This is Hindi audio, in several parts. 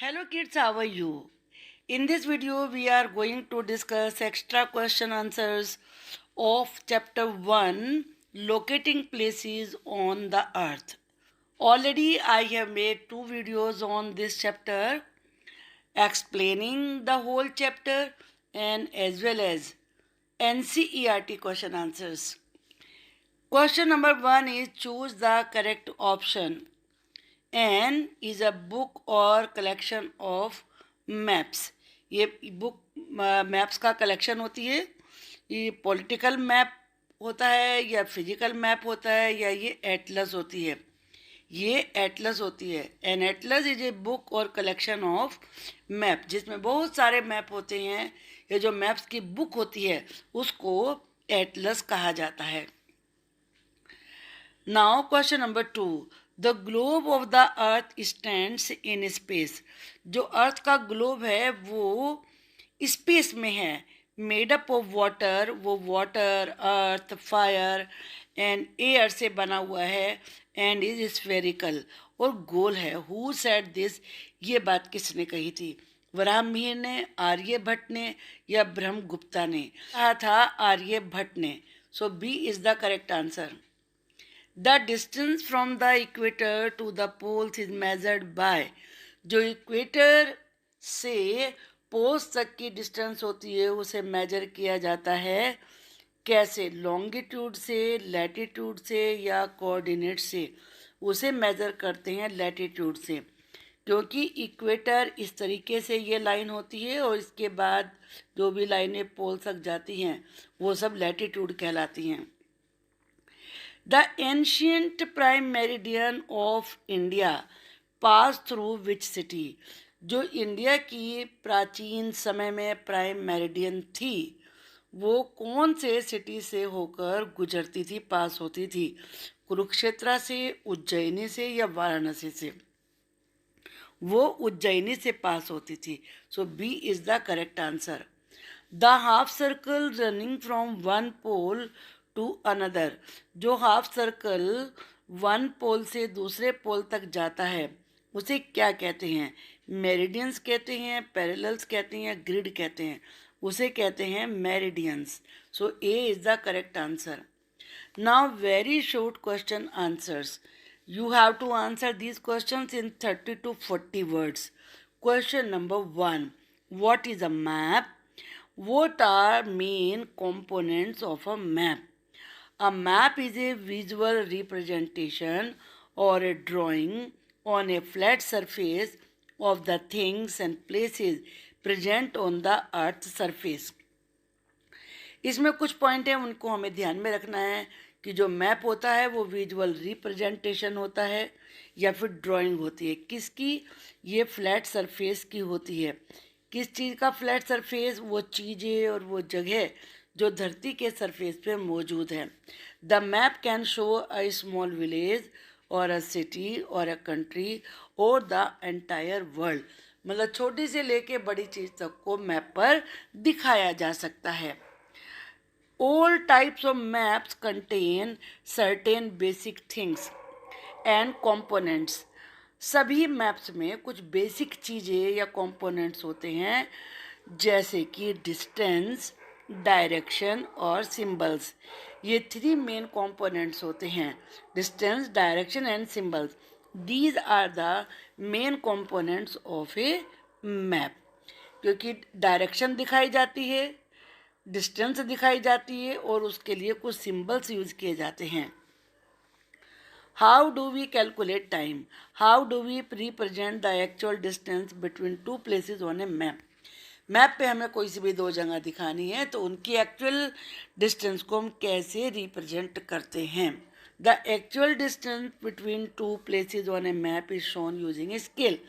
Hello kids, how are you? In this video, we are going to discuss extra question answers of chapter 1 Locating Places on the Earth. Already, I have made 2 videos on this chapter explaining the whole chapter and as well as NCERT question answers. Question number 1 is choose the correct option. An is a book or collection of maps. ये बुक मैप्स का कलेक्शन होती है. ये पॉलिटिकल मैप होता है या फिजिकल मैप होता है या ये एटलस होती है. ये एटलस होती है. An atlas is a book or collection of map जिसमें बहुत सारे मैप होते हैं. ये जो मैप्स की बुक होती है उसको एटलस कहा जाता है. Now question number 2. The globe of the earth stands in space. जो अर्थ का ग्लोब है वो स्पेस में है. Made up of water. वो water, earth, fire and air से बना हुआ है. एंड इज स्फेरिकल और गोल है. Who said this? ये बात किसने कही थी? वराहमिहिर ने, आर्यभट्ट ने या ब्रह्मगुप्ता ने? कहा था आर्यभट्ट ने. So B is the correct answer. The distance from the equator to the poles is measured by. जो इक्वेटर से पोल्स तक की डिस्टेंस होती है उसे मेजर किया जाता है. कैसे? लॉन्गिट्यूड से, लैटिट्यूड से या कोऑर्डिनेट से. उसे मेजर करते हैं लैटिट्यूड से, क्योंकि इक्वेटर इस तरीके से ये लाइन होती है और इसके बाद जो भी लाइनें पोल तक जाती हैं वो सब लैटिट्यूड कहलाती हैं. The ancient prime meridian of India passed through which city? जो इंडिया की प्राचीन समय में प्राइम मेरिडियन थी वो कौन से सिटी से होकर गुजरती थी, पास होती थी? कुरुक्षेत्र से, उज्जैनी से या वाराणसी से? वो उज्जैनी से पास होती थी. So B is the correct answer. The half circle running from one pole to another. जो हाफ सर्कल वन पोल से दूसरे पोल तक जाता है उसे क्या कहते हैं? मेरिडियंस कहते हैं, पैरेलल्स कहते हैं, ग्रिड कहते हैं. उसे कहते हैं meridians. So A is the correct answer. Now very short question answers. You have to answer these questions in 30 to 40 words. Question number 1. What is a map? What are main components of a map? A map is a visual representation or a drawing on a flat surface of the things and places present on the earth's surface. इसमें कुछ पॉइंट हैं उनको हमें ध्यान में रखना है कि जो मैप होता है वो विजुअल रिप्रेजेंटेशन होता है या फिर ड्राइंग होती है. किसकी? ये फ्लैट सरफेस की होती है. किस चीज़ का फ्लैट सरफेस? वो चीज़ें और वो जगह जो धरती के सरफेस पे मौजूद है. The map can show a small village और अ सिटी और अ कंट्री और द एंटायर वर्ल्ड. मतलब छोटी से लेके बड़ी चीज़ तक को मैप पर दिखाया जा सकता है. All types of maps contain certain basic things and components. सभी मैप्स में कुछ बेसिक चीज़ें या कंपोनेंट्स होते हैं जैसे कि डिस्टेंस, डायरेक्शन और सिंबल्स. ये 3 मेन कंपोनेंट्स होते हैं. Distance, direction and symbols. These are the main components of a map. क्योंकि डायरेक्शन दिखाई जाती है, डिस्टेंस दिखाई जाती है और उसके लिए कुछ सिंबल्स यूज किए जाते हैं. How do we calculate time? How do we represent the actual distance between 2 places on a map? Map पे हमें कोई सी भी 2 जगह दिखानी है तो उनकी एक्चुअल डिस्टेंस को हम कैसे रिप्रेजेंट करते हैं? The actual distance between 2 places on a map is shown using a scale.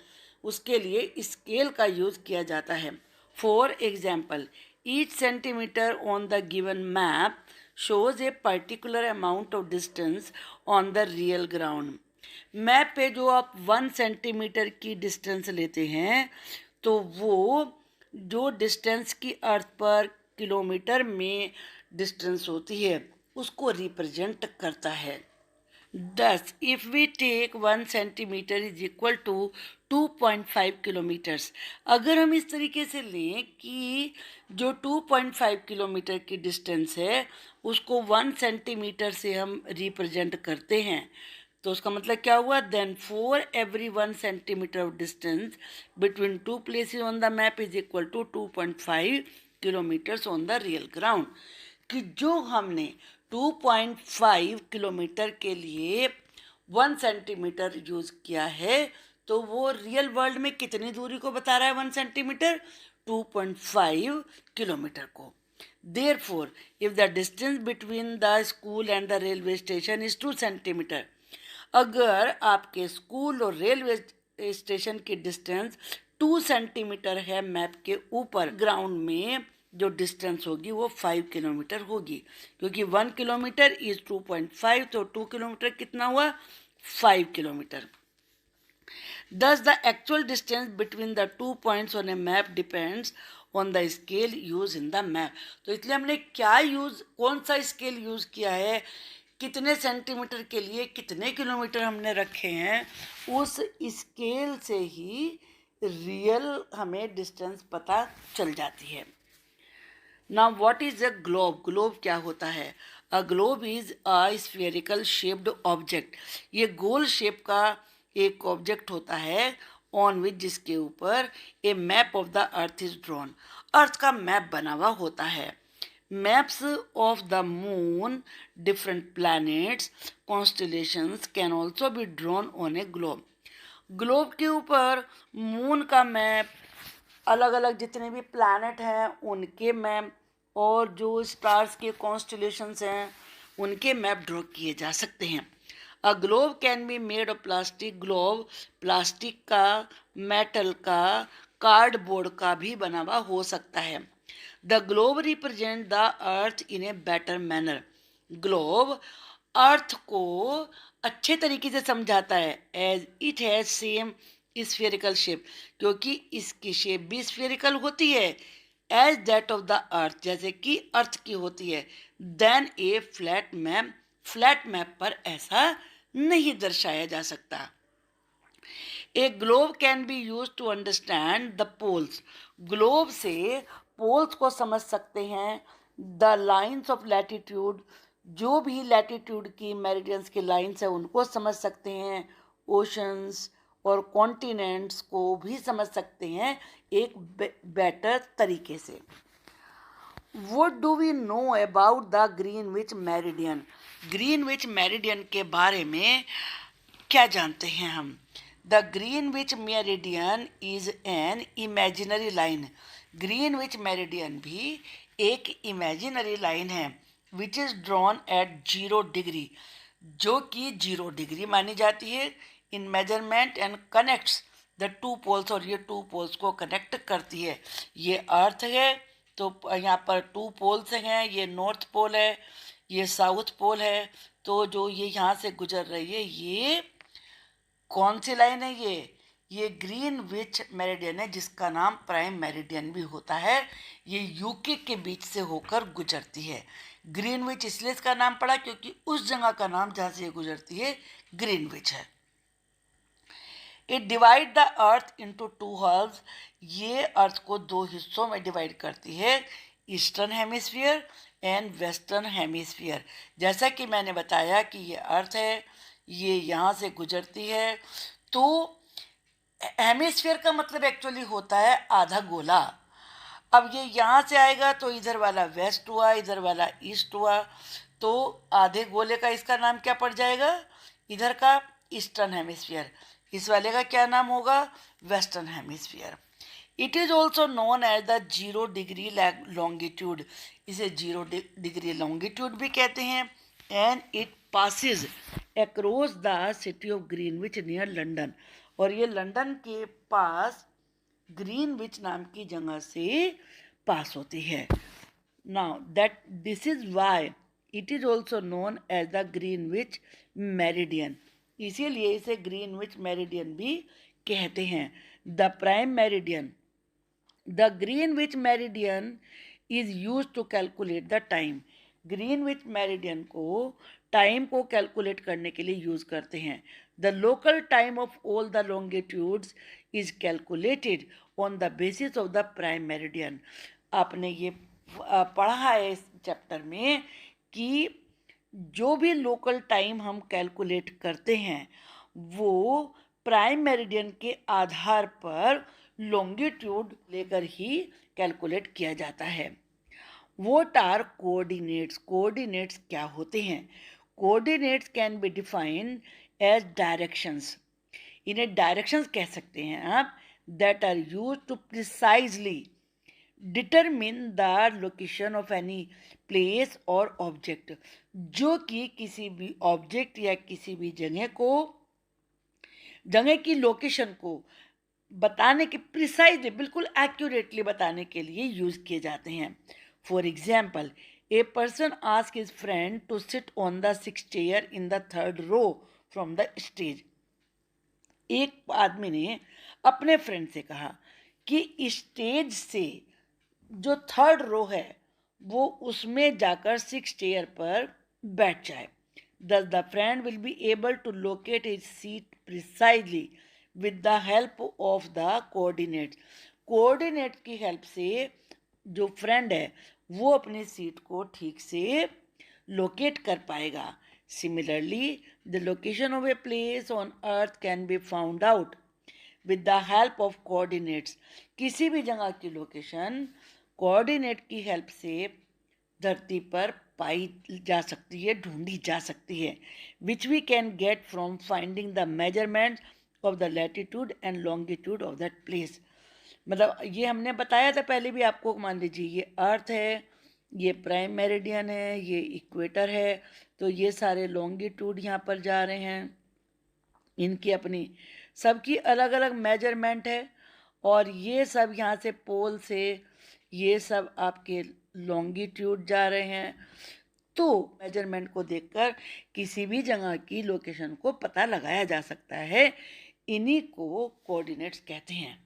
उसके लिए स्केल का यूज किया जाता है. For example, each centimeter on the given map shows a particular amount of distance on the real ground. Map पे जो आप 1 सेंटीमीटर की डिस्टेंस लेते हैं तो वो जो डिस्टेंस की अर्थ पर किलोमीटर में डिस्टेंस होती है उसको रिप्रेजेंट करता है. Thus, if we take 1 centimeter is equal to 2.5 kilometres. अगर हम इस तरीके से लें कि जो 2.5 किलोमीटर की डिस्टेंस है उसको 1 सेंटीमीटर से हम रिप्रेजेंट करते हैं, तो उसका मतलब क्या हुआ, then for every 1 centimetre of distance between two places on the map is equal to 2.5 kilometres on the real ground. कि जो हमने 2.5 किलोमीटर के लिए 1 सेंटीमीटर यूज़ किया है, तो वो रियल वर्ल्ड में कितनी दूरी को बता रहा है 1 सेंटीमीटर, 2.5 किलोमीटर को। Therefore, if the distance between the school and the railway station is 2 centimetre, अगर आपके स्कूल और रेलवे स्टेशन की डिस्टेंस 2 सेंटीमीटर है मैप के ऊपर, ग्राउंड में जो डिस्टेंस होगी वो 5 किलोमीटर होगी, क्योंकि 1 किलोमीटर इज 2.5, तो 2 किलोमीटर कितना हुआ, 5 kilometre. Thus, the actual distance between the 2 points on a map depends on the scale used in the map। तो इसलिए हमने क्या यूज़, कौन सा स्केल यूज़ किया है, कितने सेंटीमीटर के लिए कितने किलोमीटर हमने रखे हैं, उस स्केल से ही रियल हमें डिस्टेंस पता चल जाती है। Now what is a globe? Globe क्या होता है? A globe is a spherical shaped object. ये गोल शेप का एक ऑब्जेक्ट होता है ऑन विच, जिसके ऊपर a map of the earth is drawn. Earth का मैप बना हुआ होता है। Maps of the moon, different planets, constellations can also be drawn on a globe. Globe के ऊपर मून का मैप, अलग अलग जितने भी प्लैनेट हैं उनके मैप, और जो स्टार्स के कॉन्स्टलेशंस हैं उनके मैप ड्रॉ किए जा सकते हैं। A globe can be made of plastic. Globe plastic का, मेटल का, कार्डबोर्ड का भी बना हुआ हो सकता है। The globe represent the earth in a better manner. Globe earth को अच्छे तरीके से समझाता है, as it has same spherical shape, क्योंकि इसकी शेप भी स्फेरिकल होती है, as that of the earth, जैसे कि अर्थ की होती है। Then a flat map, flat map पर ऐसा नहीं दर्शाया जा सकता। A globe can be use to understand the poles. Globe से पोल्स को समझ सकते हैं। द लाइन्स ऑफ लैटिट्यूड, जो भी लैटिट्यूड की मेरिडियंस की लाइन्स है उनको समझ सकते हैं। ओशंस और कॉन्टिनेंट्स को भी समझ सकते हैं एक बेटर तरीके से। What do we know about the Greenwich Meridian? Greenwich meridian के बारे में क्या जानते हैं हम? The Greenwich meridian is an imaginary line. Greenwich meridian भी एक इमेजिनरी लाइन है, which is drawn at 0 degree, जो कि 0 डिग्री मानी जाती है in measurement, and connects the two poles, और ये टू पोल्स को कनेक्ट करती है। ये अर्थ है, तो यहाँ पर 2 पोल्स हैं, ये नॉर्थ पोल है, ये साउथ पोल है। तो जो ये यहाँ से गुजर रही है, ये कौन सी लाइन है? ये ग्रीनविच मेरिडियन है, जिसका नाम प्राइम मेरिडियन भी होता है। ये यूके के बीच से होकर गुजरती है। ग्रीनविच इसलिए इसका नाम पड़ा क्योंकि उस जगह का नाम जहाँ से ये गुजरती है ग्रीनविच है। It divide the earth into 2 हाल्व्स। ये अर्थ को 2 हिस्सों में डिवाइड करती है, eastern hemisphere and western hemisphere. जैसा कि मैंने बताया कि ये अर्थ है, ये यहाँ से गुजरती है, तो हेमिस्फीयर का मतलब एक्चुअली होता है आधा गोला। अब ये यहाँ से आएगा तो इधर वाला वेस्ट हुआ, इधर वाला ईस्ट हुआ, तो आधे गोले का इसका नाम क्या पड़ जाएगा? इधर का ईस्टर्न हेमिस्फीयर, इस वाले का क्या नाम होगा? Western hemisphere. It is also known as the 0 degree longitude. इसे 0 डिग्री लॉन्गिट्यूड भी कहते हैं। And it passes across the city of Greenwich near London, और ये लंदन के पास ग्रीनविच नाम की जगह से पास होती है। Now that this is why it is also known as the Greenwich meridian. इसीलिए इसे ग्रीनविच मेरिडियन भी कहते हैं। The prime meridian, the Greenwich meridian is use to calculate the time. Greenwich meridian को टाइम को कैलकुलेट करने के लिए यूज करते हैं। The local time of all the longitudes is calculated on the basis of the prime meridian. आपने ये पढ़ा है इस चैप्टर में कि जो भी लोकल टाइम हम कैलकुलेट करते हैं वो प्राइम मेरिडियन के आधार पर लॉन्गिट्यूड लेकर ही कैलकुलेट किया जाता है. What are coordinates? Coordinates क्या होते हैं? Coordinates can be defined as directions. इन्हें directions कह सकते हैं आप, that are used to precisely determine the location of any place or object. जो कि किसी भी ऑब्जेक्ट या किसी भी जगह की लोकेशन को बताने के प्रिसाइजली बिल्कुल एक्यूरेटली बताने के लिए यूज किए जाते हैं. For example, a person ask his friend to sit on the 6th chair in the 3rd row from the stage. एक आदमी ने अपने फ्रेंड से कहा कि स्टेज से जो 3rd रो है वो उसमें जाकर 6th चेयर पर बैठ जाए. Thus the friend will be able to locate his seat precisely with the help of the coordinates. Coordinate की हेल्प से जो फ्रेंड है वो अपनी सीट को ठीक से लोकेट कर पाएगा. Similarly the location of a place on earth can be found out with the help of coordinates. किसी भी जगह की लोकेशन कोऑर्डिनेट की हेल्प से धरती पर पाई जा सकती है, ढूंढी जा सकती है. Which we can get from finding the measurement of the latitude and longitude of that place. मतलब ये हमने बताया था पहले भी आपको. मान लीजिए ये अर्थ है, ये प्राइम मेरिडियन है, ये इक्वेटर है, तो ये सारे लॉन्गिट्यूड यहाँ पर जा रहे हैं. इनकी अपनी सबकी अलग अलग मेजरमेंट है और ये सब यहाँ से पोल से ये सब आपके लॉन्गिट्यूड जा रहे हैं. तो मेजरमेंट को देखकर किसी भी जगह की लोकेशन को पता लगाया जा सकता है. इन्हीं को कोऑर्डिनेट्स कहते हैं.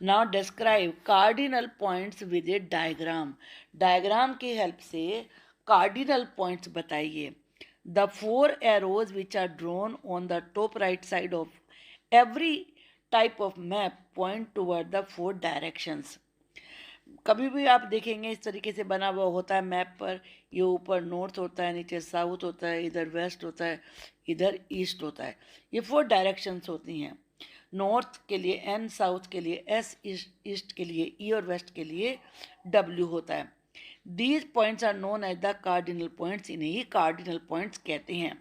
Now describe cardinal points with A diagram. Diagram की हेल्प से कार्डिनल पॉइंट्स बताइए. The 4 arrows which are drawn on the top right side of every type of map point toward the 4 directions. कभी भी आप देखेंगे इस तरीके से बना हुआ होता है मैप पर. ये ऊपर नॉर्थ होता है, नीचे साउथ होता है, इधर वेस्ट होता है, इधर ईस्ट होता है. ये 4 डायरेक्शंस होती हैं. नॉर्थ के लिए एन, साउथ के लिए एस, ईस्ट के लिए ई और वेस्ट के लिए डब्ल्यू होता है. These points are known as the cardinal points. इन्हें ही कार्डिनल पॉइंट्स कहते हैं.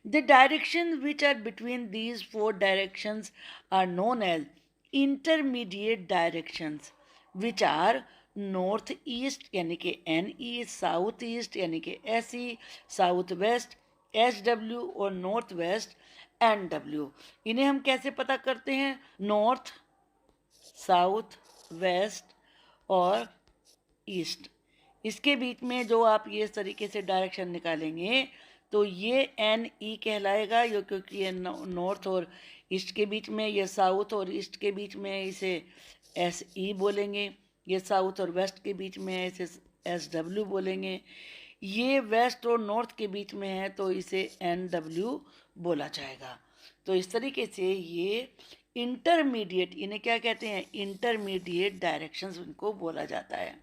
The direction which are between these 4 directions are known as intermediate directions which are north east यानी कि एन ई, साउथ ईस्ट यानी कि S E, south west H W और नॉर्थ वेस्ट एन डब्ल्यू. इन्हें हम कैसे पता करते हैं? नॉर्थ, साउथ, वेस्ट और ईस्ट, इसके बीच में जो आप ये इस तरीके से डायरेक्शन निकालेंगे तो ये एन ई कहलाएगा. ये क्योंकि ये नॉर्थ और ईस्ट के बीच में, ये साउथ और ईस्ट के बीच में इसे एस ई बोलेंगे. ये साउथ और वेस्ट के बीच में है, इसे एस डब्ल्यू बोलेंगे. ये वेस्ट और नॉर्थ के बीच में है तो इसे एन डब्ल्यू बोला जाएगा. तो इस तरीके से ये इंटरमीडिएट, इन्हें क्या कहते हैं? इंटरमीडिएट डायरेक्शंस इनको बोला जाता है.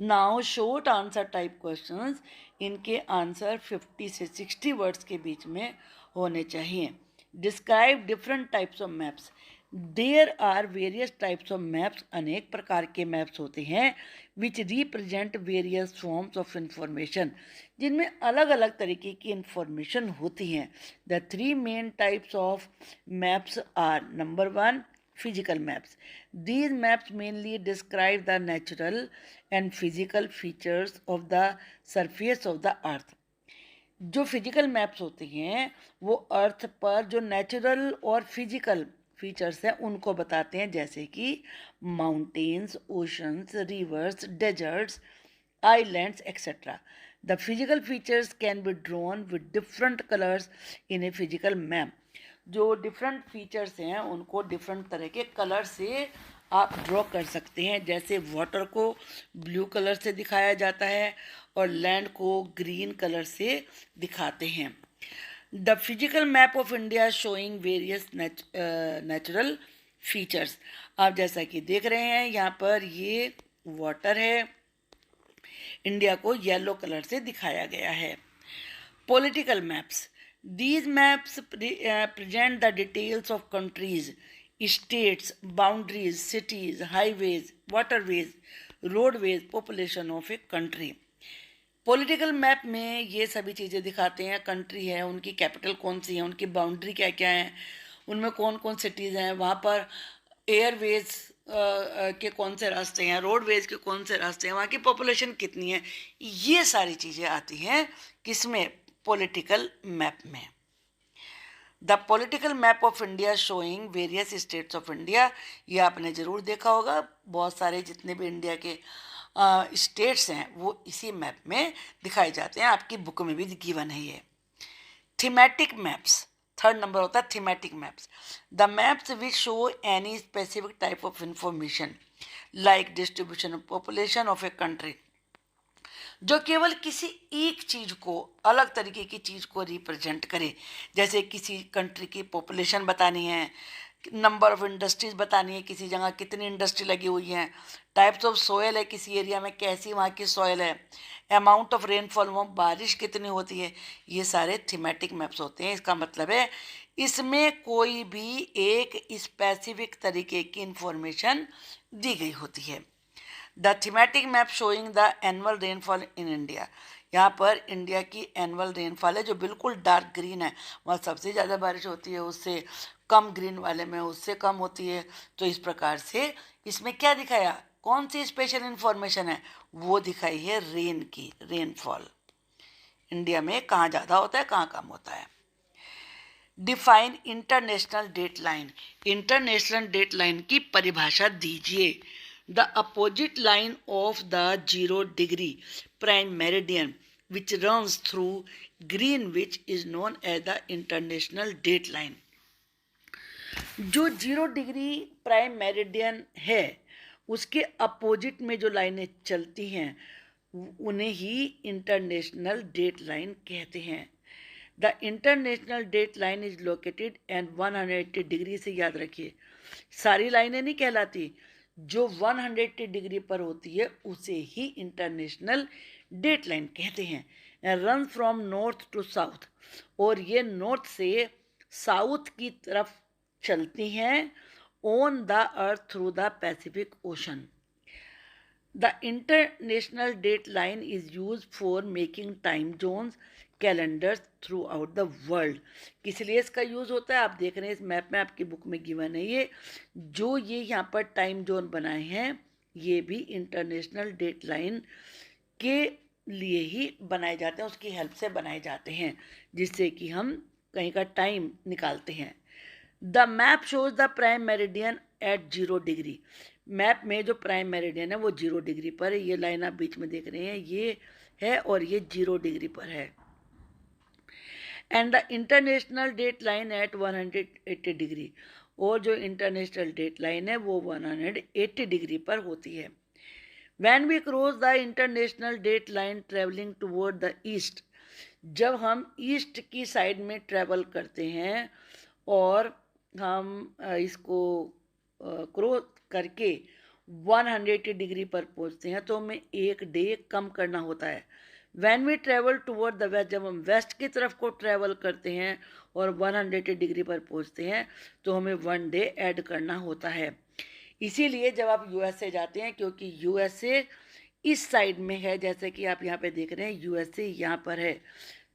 Now short answer type questions. इनके आंसर 50 से 60 वर्ड्स के बीच में होने चाहिए. Describe different types of maps. There are various types of maps. अनेक प्रकार के मैप्स होते हैं which represent various forms of information, जिनमें अलग अलग तरीके की इंफॉर्मेशन होती हैं. The 3 main types of maps are. Number 1, physical maps. These maps mainly describe the natural and physical features of the surface of the earth. जो फिजिकल मैप्स होते हैं वो अर्थ पर जो नेचुरल और फिजिकल फीचर्स हैं उनको बताते हैं, जैसे कि mountains, oceans, rivers, deserts, islands et cetera. The physical features can be drawn with different colors in a physical map. जो डिफरेंट फीचर्स हैं उनको डिफरेंट तरह के कलर से आप ड्रॉ कर सकते हैं. जैसे वाटर को ब्लू कलर से दिखाया जाता है और लैंड को ग्रीन कलर से दिखाते हैं. The physical map of India showing various natural features. आप जैसा कि देख रहे हैं यहाँ पर ये वाटर है, इंडिया को येलो कलर से दिखाया गया है। Political maps, these maps present the details of countries, states, boundaries, cities, highways, waterways, roadways, population of a country। Political map में ये सभी चीज़ें दिखाते हैं, कंट्री है, उनकी कैपिटल कौन सी है, उनकी बाउंड्री क्या क्या है, उनमें कौन कौन सिटीज़ हैं, वहाँ पर एयरवेज के कौन से रास्ते हैं, रोडवेज के कौन से रास्ते हैं, वहाँ की पॉपुलेशन कितनी है, ये सारी चीज़ें आती हैं किसमें, पॉलिटिकल मैप में। The political map of India showing various states of India, ये आपने ज़रूर देखा होगा, बहुत सारे जितने भी इंडिया के स्टेट्स हैं वो इसी मैप में दिखाए जाते हैं, आपकी बुक में भी गिवन है ये। थीमेटिक मैप्स, थर्ड नंबर होता है thematic maps. The maps which show any specific type of information like distribution of population of a country, जो केवल किसी एक चीज़ को, अलग तरीके की चीज़ को रिप्रेजेंट करे, जैसे किसी कंट्री की पॉपुलेशन बतानी है, नंबर ऑफ इंडस्ट्रीज़ बतानी है, किसी जगह कितनी इंडस्ट्री लगी हुई हैं, टाइप्स ऑफ सोयल है, किसी एरिया में कैसी वहाँ की सोयल है, अमाउंट ऑफ रेनफॉल, वो बारिश कितनी होती है, ये सारे थीमेटिक मैप्स होते हैं। इसका मतलब है इसमें कोई भी एक स्पेसिफिक तरीके की इंफॉर्मेशन दी गई होती है। The thematic map showing the annual rainfall in India, यहाँ पर इंडिया की एनुअल रेनफॉल है जो बिल्कुल डार्क ग्रीन है, वहाँ सबसे ज़्यादा बारिश होती है, उससे कम ग्रीन वाले में उससे कम होती है। तो इस प्रकार से इसमें क्या दिखाया, कौन सी स्पेशल इंफॉर्मेशन है, वो दिखाई है रेन की, रेनफॉल इंडिया में कहाँ ज़्यादा होता है, कहाँ कम होता है। Define international date line, international date line की परिभाषा दीजिए। The opposite line of the 0 degree prime meridian which runs through Greenwich is known as the international date line. जो 0 डिग्री प्राइम मेरिडियन है उसके अपोजिट में जो लाइनें चलती हैं उन्हें ही इंटरनेशनल डेट लाइन कहते हैं। The international date line is located and 180 degree, से याद रखिए सारी लाइनें नहीं कहलाती, जो 180 डिग्री पर होती है उसे ही इंटरनेशनल डेट लाइन कहते हैं। Run from north to south, और ये नॉर्थ से साउथ की तरफ चलती हैं, on the earth through the Pacific Ocean. The international date line is use for making time zones calendars throughout the world. किस लिए इसका यूज़ होता है, आप देख रहे हैं इस मैप में, आपकी बुक में गिवन है ये, जो ये यहाँ पर टाइम जोन बनाए हैं ये भी इंटरनेशनल डेट लाइन के लिए ही बनाए जाते हैं, उसकी हेल्प से बनाए जाते हैं, जिससे कि हम कहीं का टाइम निकालते हैं। The map shows the prime meridian at 0 degree, map में जो प्राइम मेरिडियन है वो 0 डिग्री पर है, ये लाइन आप बीच में देख रहे हैं ये है और ये 0 डिग्री पर है। And the international date line at 180 degree, और जो इंटरनेशनल डेट लाइन है वो 180 डिग्री पर होती है। When we cross the international date line traveling toward the east, जब हम ईस्ट की साइड में ट्रैवल करते हैं और हम इसको क्रॉस करके 180 डिग्री पर पहुंचते हैं तो हमें एक डे कम करना होता है। When we travel toward the west, जब हम वेस्ट की तरफ को ट्रैवल करते हैं और 180 डिग्री पर पहुंचते हैं तो हमें 1 डे ऐड करना होता है। इसीलिए जब आप यूएसए जाते हैं, क्योंकि यूएसए इस साइड में है, जैसे कि आप यहाँ पे देख रहे हैं यूएसए यहाँ पर है,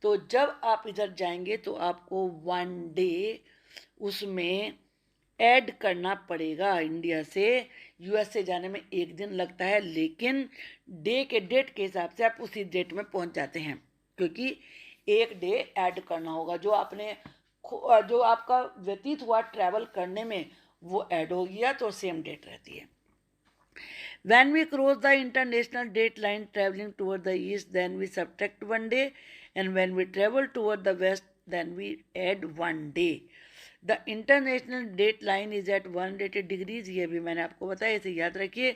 तो जब आप इधर जाएंगे तो आपको 1 डे उसमें ऐड करना पड़ेगा। इंडिया से यूएसए जाने में 1 दिन लगता है, लेकिन डे के डेट के हिसाब से आप उसी डेट में पहुंच जाते हैं, क्योंकि 1 डे ऐड करना होगा, जो आपका व्यतीत हुआ ट्रैवल करने में वो ऐड हो गया तो सेम डेट रहती है। When we cross the international date line traveling toward the east, then we subtract 1 day, and when we travel toward the west, then we add 1 day. The international date line is at 180 degrees, ये भी मैंने आपको बताया, इसे याद रखिए,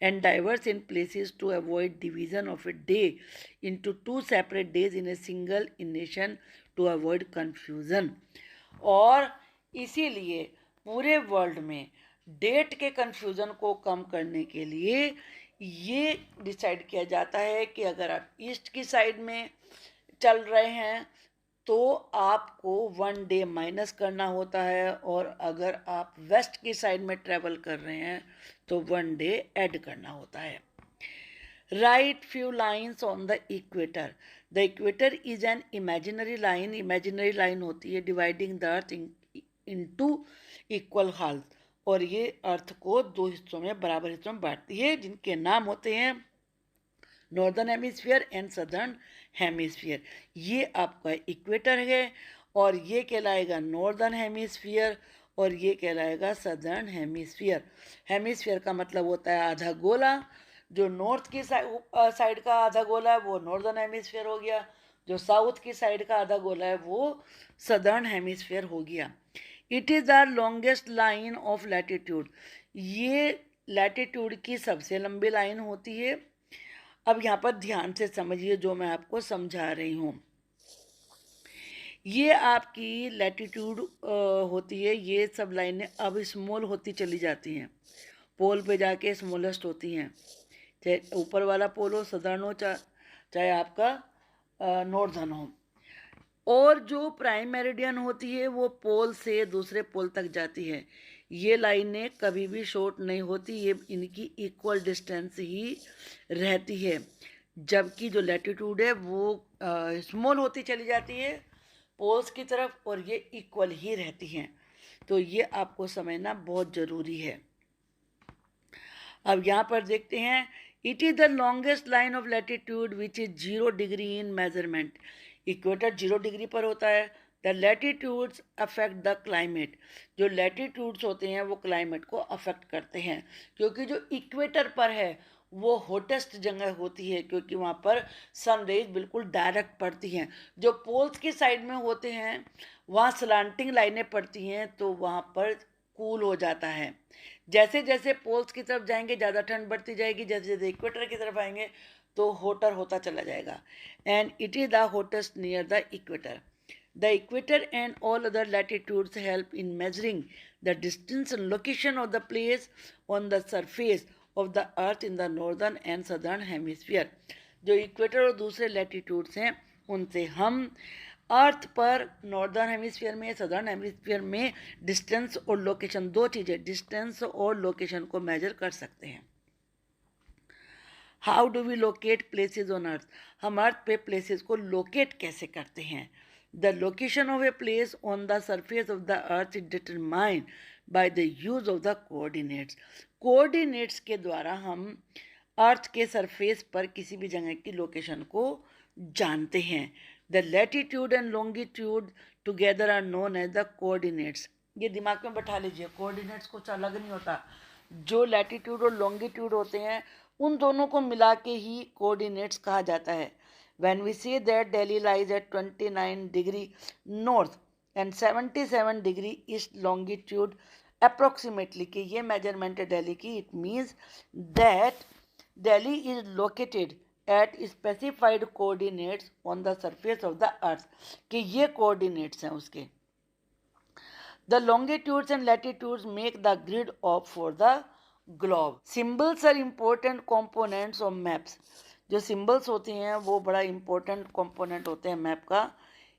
and diverges in places to avoid division of a day into 2 separate days in a single nation to avoid confusion. और इसीलिए पूरे वर्ल्ड में डेट के कन्फ्यूज़न को कम करने के लिए ये डिसाइड किया जाता है कि अगर आप ईस्ट की साइड में चल रहे हैं तो आपको 1 डे माइनस करना होता है, और अगर आप वेस्ट की साइड में ट्रेवल कर रहे हैं तो 1 डे ऐड करना होता है। Write few lines on the equator. The equator is an imaginary line. Imaginary line होती है dividing the earth into equal halves, और ये अर्थ को 2 हिस्सों में बराबर हिस्सों में बांटती है, जिनके नाम होते हैं northern hemisphere and southern hemisphere. ये आपका इक्वेटर है, और ये कहलाएगा नॉर्दर्न हेमिस्फीयर, और ये कहलाएगा सदर्न हेमिस्फीयर। हेमिस्फीयर का मतलब होता है आधा गोला। जो नॉर्थ की साइड का आधा गोला है वो नॉर्दर्न हेमिस्फीयर हो गया, जो साउथ की साइड का आधा गोला है वो सदर्न हेमिस्फीयर हो गया। It is the longest line of latitude. ये लैटिट्यूड की सबसे लंबी लाइन होती है। अब यहाँ पर ध्यान से समझिए जो मैं आपको समझा रही हूँ। ये आपकी लैटिट्यूड होती है, ये सब लाइनें अब स्मॉल होती चली जाती हैं, पोल पे जाके स्मॉलेस्ट होती हैं, चाहे ऊपर वाला पोल हो सदर्न हो, चाहे आपका नॉर्दर्न हो। और जो प्राइम मेरिडियन होती है वो पोल से दूसरे पोल तक जाती है। ये लाइनें कभी भी शॉर्ट नहीं होती, ये इनकी इक्वल डिस्टेंस ही रहती है, जबकि जो लैटिट्यूड है वो स्मॉल होती चली जाती है पोल्स की तरफ, और ये इक्वल ही रहती हैं। तो ये आपको समझना बहुत ज़रूरी है। अब यहाँ पर देखते हैं, it is the longest line of latitude which is 0 degree in measurement. Equator 0 degree पर होता है। The latitudes affect the climate. जो लैटिट्यूड्स होते हैं वो क्लाइमेट को अफेक्ट करते हैं, क्योंकि जो इक्वेटर पर है वो हॉटेस्ट जगह होती है, क्योंकि वहाँ पर सन रेज बिल्कुल डायरेक्ट पड़ती हैं। जो पोल्स की साइड में होते हैं वहाँ स्लांटिंग लाइनें पड़ती हैं, तो वहाँ पर कूल हो जाता है। जैसे जैसे पोल्स की तरफ जाएंगे ज़्यादा ठंड बढ़ती जाएगी, जैसे जैसे इक्वेटर की तरफ आएंगे तो होटर होता चला जाएगा। And it is the hottest near the equator. The equator and all other latitudes help in measuring the distance and location of the place on the surface of the earth in the northern and southern hemisphere. जो इक्वेटर और दूसरे लैटिट्यूड्स हैं उनसे हम अर्थ पर नॉर्दर्न हेमिस्फीयर में सदर्न हेमिस्फीयर में डिस्टेंस और लोकेशन, दो चीज़ें डिस्टेंस और लोकेशन को मेजर कर सकते हैं। How do we locate places on earth. हम अर्थ पे प्लेसेस को लोकेट कैसे करते हैं। The location of a place on the surface of the earth is determined by the use of the coordinates. Coordinates के द्वारा हम अर्थ के सरफेस पर किसी भी जगह की लोकेशन को जानते हैं। The latitude and longitude together are known as the coordinates. ये दिमाग में बैठा लीजिए, कोऑर्डिनेट्स कुछ अलग नहीं होता। जो लैटिट्यूड और लॉन्गिट्यूड होते हैं उन दोनों को मिला के ही कोऑर्डिनेट्स कहा जाता है। When we say that Delhi lies at 29 degree north and 77 degree east longitude approximately, कि ये measurement है दिल्ली की, it means that Delhi is located at specified coordinates on the surface of the earth, कि ये coordinates हैं उसके। The longitudes and latitudes make the grid of for the globe. Symbols are important components of maps. जो सिम्बल्स होते हैं वो बड़ा इम्पोर्टेंट कंपोनेंट होते हैं मैप का।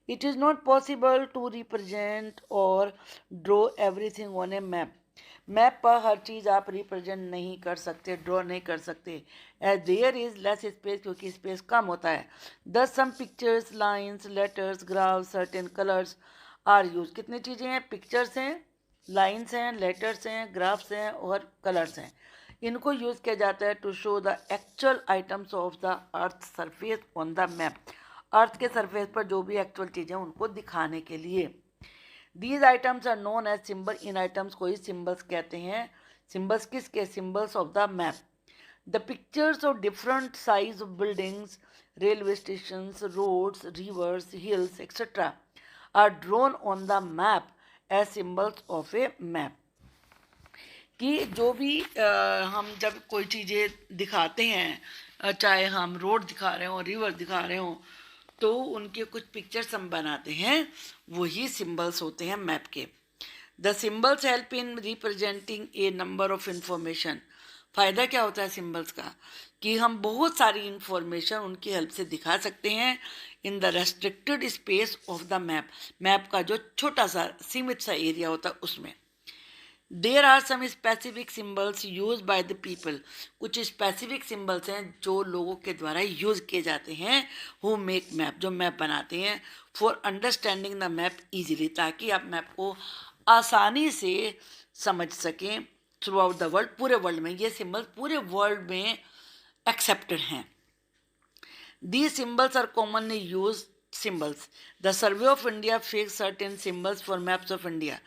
It is not possible to represent और draw everything on a map. Map पर हर चीज़ आप रिप्रेजेंट नहीं कर सकते, ड्रॉ नहीं कर सकते, as there is less space, क्योंकि स्पेस कम होता है। Thus some pictures, lines, letters, graphs, certain colours are use. कितनी चीज़ें हैं, पिक्चर्स हैं, लाइन्स हैं, लेटर्स हैं, ग्राफ्स हैं और कलर्स हैं। इनको यूज़ किया जाता है to show the actual items of the earth surface on the map. Earth के सरफेस पर जो भी एक्चुअल चीज़ें उनको दिखाने के लिए। These items are known as symbol. इन आइटम्स को ही सिम्बल्स कहते हैं। सिम्बल्स किसके, symbols of the map. The pictures of different size of buildings, railway station, roads, rivers, hills et cetera are drawn on the map as symbols of a map. कि जो भी हम जब कोई चीज़ें दिखाते हैं, चाहे हम रोड दिखा रहे हों, रिवर दिखा रहे हों, तो उनके कुछ पिक्चर्स हम बनाते हैं, वही सिंबल्स होते हैं मैप के। The symbols help in representing A number of information. फ़ायदा क्या होता है सिंबल्स का, कि हम बहुत सारी इंफॉर्मेशन उनकी हेल्प से दिखा सकते हैं in the restricted space of the map. Map का जो छोटा सा सीमित सा एरिया होता है उसमें। There are some specific symbols use by the people. कुछ स्पेसिफिक सिम्बल्स हैं जो लोगों के द्वारा यूज किए जाते हैं, हु मेक मैप, जो मैप बनाते हैं, for understanding the map easily, ताकि आप मैप को आसानी से समझ सकें थ्रू आउट द वर्ल्ड, पूरे वर्ल्ड में। ये सिम्बल्स पूरे वर्ल्ड में एक्सेप्टेड हैं। These symbols are commonly used symbols. The Survey of India fixed certain symbols for maps of India.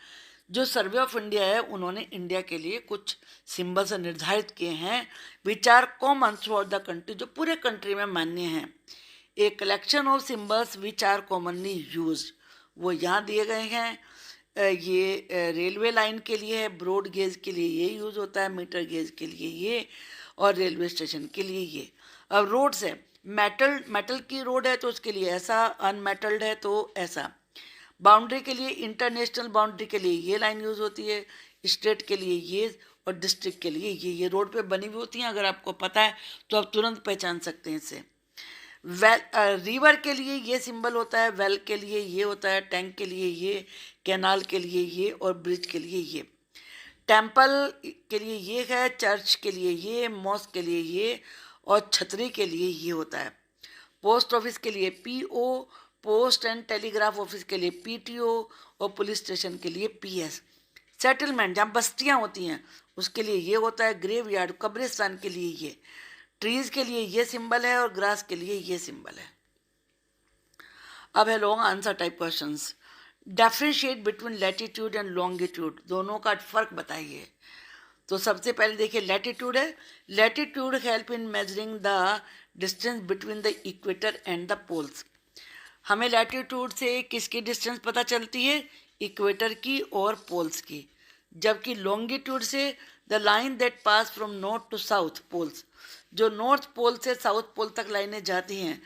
जो सर्वे ऑफ इंडिया है उन्होंने इंडिया के लिए कुछ सिंबल्स निर्धारित किए हैं, which are common throughout the country, जो पूरे कंट्री में मान्य हैं। A collection of symbols which are commonly use, वो यहाँ दिए गए हैं। ये रेलवे लाइन के लिए है, ब्रॉड गेज के लिए ये यूज़ होता है, मीटर गेज के लिए ये, और रेलवे स्टेशन के लिए ये। अब रोड्स है, मेटल की रोड है तो उसके लिए ऐसा, अनमेटल्ड है तो ऐसा। बाउंड्री के लिए, इंटरनेशनल बाउंड्री के लिए ये लाइन यूज़ होती है, स्टेट के लिए ये, और डिस्ट्रिक्ट के लिए ये रोड पे बनी हुई होती हैं। अगर आपको पता है तो आप तुरंत पहचान सकते हैं इसे। वेल, रिवर के लिए ये सिंबल होता है, वेल के लिए ये होता है, टैंक के लिए ये, कैनाल के लिए ये, और ब्रिज के लिए ये। टेम्पल के लिए ये है, चर्च के लिए ये, मॉस्क के लिए ये, और छतरी के लिए ये होता है। पोस्ट ऑफिस के लिए PO, post and telegraph office के लिए पीटीओ, और पुलिस स्टेशन के लिए पीएस। सेटलमेंट जहाँ बस्तियाँ होती हैं उसके लिए ये होता है, ग्रेव यार्ड, कब्रिस्तान के लिए ये, ट्रीज के लिए ये सिंबल है, और ग्रास के लिए ये सिंबल है। अब है long answer type questions. Differentiate between latitude and longitude, दोनों का फर्क बताइए। तो सबसे पहले देखिए लैटिट्यूड है। Latitude help in measuring the distance between the equator and the poles. हमें लैटिट्यूड से किसकी डिस्टेंस पता चलती है, इक्वेटर की और पोल्स की। जबकि लॉन्गिट्यूड से the line that pass from north to south poles, जो नॉर्थ पोल से साउथ पोल तक लाइनें जाती हैं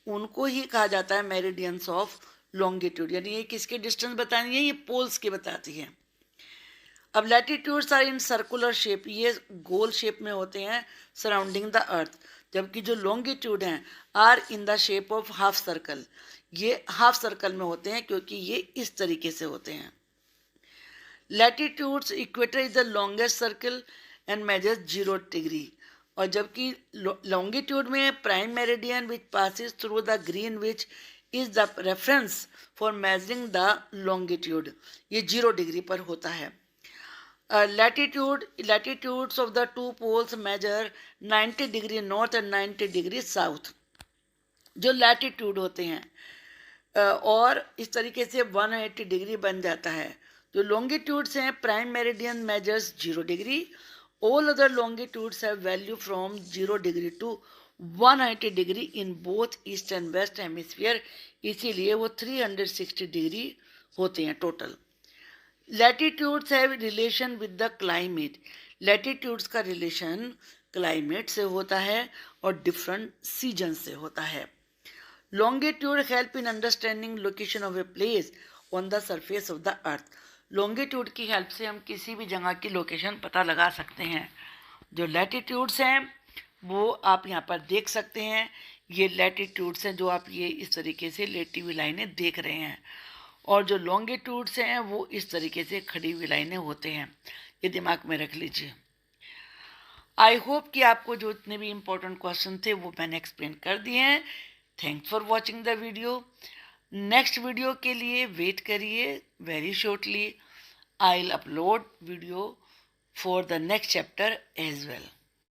उनको ही कहा जाता है मेरिडियंस ऑफ लॉन्गिट्यूड। यानी ये किसकी डिस्टेंस बतानी है, ये पोल्स की बताती है। अब latitudes are in circular shape, ये गोल शेप में होते हैं सराउंडिंग द अर्थ, जबकि जो लॉन्गिट्यूड हैं are in the shape of half circle, ये हाफ सर्कल में होते हैं क्योंकि ये इस तरीके से होते हैं। Latitudes, equator is the longest circle and measures 0 degree, और जबकि लॉन्गिट्यूड में prime meridian which passes through the green which is the reference for measuring the longitude, ये 0 डिग्री पर होता है। latitudes of the two poles measure 90 degree north and 90 degree south, जो लैटिट्यूड होते हैं, और इस तरीके से 180 डिग्री बन जाता है। जो लॉन्गिट्यूड्स हैं, prime meridian measures 0 degree, all other longitudes have value from 0 degree to 180 degree in both east and west hemisphere, इसीलिए वो 360 डिग्री होते हैं total. Latitudes have relation with the climate, latitudes का रिलेशन क्लाइमेट से होता है और डिफरेंट सीजन से होता है। Longitude help in understanding location of a place on the surface of the earth, longitude की हेल्प से हम किसी भी जगह की लोकेशन पता लगा सकते हैं। जो लैटिट्यूड्स हैं वो आप यहाँ पर देख सकते हैं, ये लैटिट्यूड्स हैं जो आप ये इस तरीके से लेटी हुई लाइनें देख रहे हैं, और जो लॉन्गिट्यूड्स हैं वो इस तरीके से खड़ी हुई लाइनें होते हैं। ये दिमाग में रख लीजिए। आई होप कि आपको जो इतने भी इम्पोर्टेंट क्वेश्चन थे वो मैंने एक्सप्लेन कर दिए हैं। Thanks for watching the video. Next video के लिए वेट करिए, very shortly I will upload video for the next chapter as well.